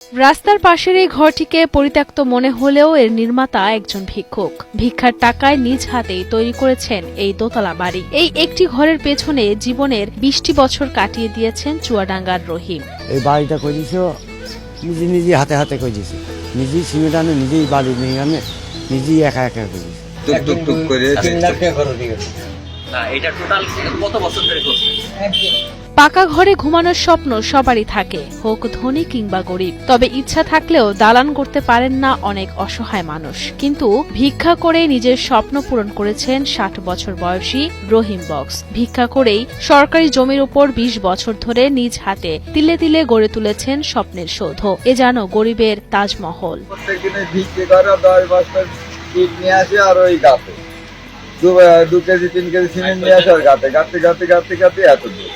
রাস্তার পাশের এই ঘরটিকে পরিত্যক্ত মনে হলেও এর নির্মাতা একজন ভিক্ষুক। ভিক্ষার টাকায় নিজ হাতেই তৈরি করেছেন এই দোতলা বাড়ি। এই একটি ঘরের পেছনে জীবনের 20টি বছর কাটিয়ে দিয়েছেন চুয়াডাঙ্গার রহিম। এই বাড়িটা করেছে নিজে হাতে হাতে করেছে, নিজেই সিমেন্ট আনে, নিজেই বাড়ি নিয়ে আনে, নিজেই একা একা করেছে। পাকা ঘরে ঘুমানোর স্বপ্ন সবারই থাকে, হোক ধনী কিংবা গরিব। তবে ইচ্ছা থাকলেও দালান করতে পারেন না অনেক অসহায় মানুষ। কিন্তু ভিক্ষা করে নিজের স্বপ্ন পূরণ করেছেন 60 বছর বয়সী রহিম বক্স। ভিক্ষা করেই সরকারি জমির উপর 20 বছর ধরে নিজ হাতে তিলে তিলে গড়ে তুলেছেন স্বপ্নের সৌধ। এ যেন গরিবের তাজমহল। আর ওই গাছে 2 কেজি 3 কেজি সিমেন্ট নিয়ে আসে, আর গাতে গাতে গাতে গাতে গাতে এত দূর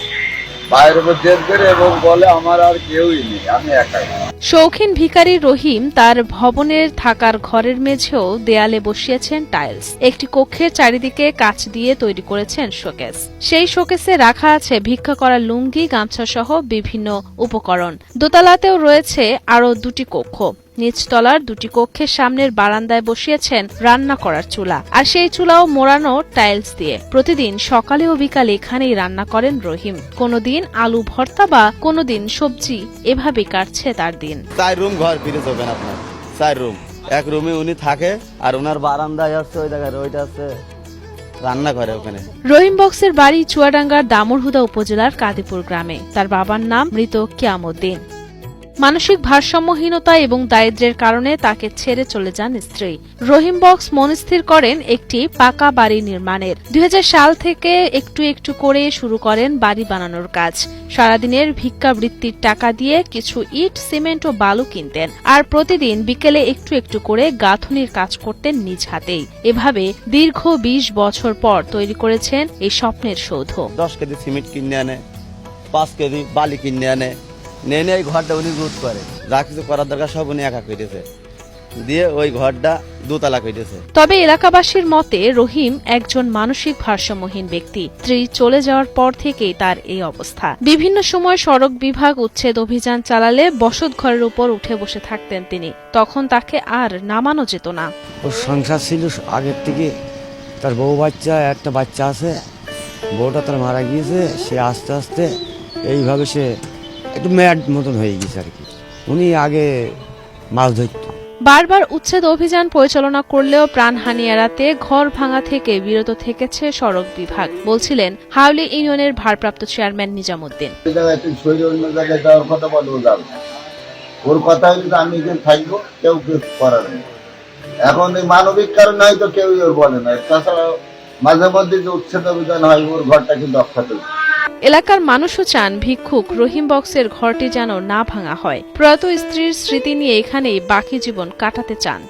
বাইরের উপর জেদ করে এবং বলে আমার আর কেউই নেই, আমি একাই। শৌখিন ভিখারি রহিম তার ভবনের থাকার ঘরের মেঝেও দেয়ালে বসিয়েছেন টাইলস। একটি কক্ষের চারিদিকে কাচ দিয়ে তৈরি করেছেন শোকেস। সেই শোকেসে রাখা আছে ভিক্ষা করা লুঙ্গি, গামছা সহ বিভিন্ন উপকরণ। দোতলাতেও রয়েছে আরো 2টি কক্ষ। নিচতলার 2টি কক্ষের সামনের বারান্দায় বসিয়েছেন রান্না করার চুলা, আর সেই চুলাও মোড়ানো টাইলস দিয়ে। প্রতিদিন সকালে ও বিকালে এখানেই রান্না করেন রহিম। কোনোদিন আলু ভর্তা বা কোনোদিন সবজি, এভাবে কাটছে তার দিন। 4 রুম ঘর ফিরে যাবেন আপনার, 4 রুম। এক রুমে উনি থাকে, আর ওনার বারান্দায় আছে ওই জায়গায় ওইটা আছে রান্না করে ওখানে। রহিম বক্সের বাড়ি চুয়াডাঙ্গার দামুড়হুদা উপজেলার কাদিপুর গ্রামে। তার বাবার নাম মৃত কিয়ামউদ্দিন। মানসিক ভারসাম্যহীনতা এবং দারিদ্র্যের কারণে তাকে ছেড়ে চলে যান স্ত্রী। রহিম বক্স মনস্থির করেন একটি পাকা বাড়ি নির্মাণের। 2000 সাল থেকে একটু একটু করে শুরু করেন বাড়ি বানানোর কাজ। সারাদিনের ভিক্ষাবৃত্তির টাকা দিয়ে কিছু ইট, সিমেন্ট ও বালু কিনতেন, আর প্রতিদিন বিকেলে একটু একটু করে গাঁথুনির কাজ করতেন নিজ হাতেই। এভাবে দীর্ঘ 20 বছর পর তৈরি করেছেন এই স্বপ্নের সৌধ। 10 কেজি সিমেন্ট কিনে আনে, 5 কেজি বালি কিনে আনে, নেনে এই ঘরটা উনি রুট করে, যা কিছু করার দরকার সব উনি একা করেছে, দিয়ে ওই ঘরটা 2 তলা করেছে। তবে এলাকাবাসীর মতে রহিম একজন মানসিক ভারসাম্যহীন ব্যক্তি। স্ত্রী চলে যাওয়ার পর থেকেই তার এই অবস্থা। বিভিন্ন সময় সড়ক বিভাগ উচ্ছেদ অভিযান চালালে বসত ঘরের উপর উঠে বসে থাকতেন তিনি। তখন তাকে আর নামানো যেত না। ওর সংসার ছিল আগের থেকে, তার বউ বাচ্চা, একটা বাচ্চা আছে, বউটা তার মারা গিয়েছে। সে আস্তে আস্তে এইভাবে সে একটু ম্যাড মতন হয়ে গেছে আর কি। উনি আগে মাছ ধরত। বারবার উচ্ছেদ অভিযান পরিচালনা করলেও প্রাণহানি এড়াতে ঘর ভাঙা থেকে বিরত থেকেছে সড়ক বিভাগ, বলছিলেন হাওলি ইউনিয়নের ভারপ্রাপ্ত চেয়ারম্যান নিজামউদ্দিন। ওর কথা হইলে আমি এখানে থাকবো, কেউ কিছু করার নেই। এখন এই মানবিক কারণে হয়তো কেউই ওর বলে না। তাছাড়া মাঝে মধ্যে যে উচ্ছেদ অভিযান হয়, ওর ঘরটা কিন্তু অক্ষত। এলাকার মানুষও চান ভিক্ষুক রহিম বক্সের ঘরটি যেন না ভাঙা হয়। প্রয়াত স্ত্রীর স্মৃতি নিয়ে এখানেই বাকি জীবন কাটাতে চান।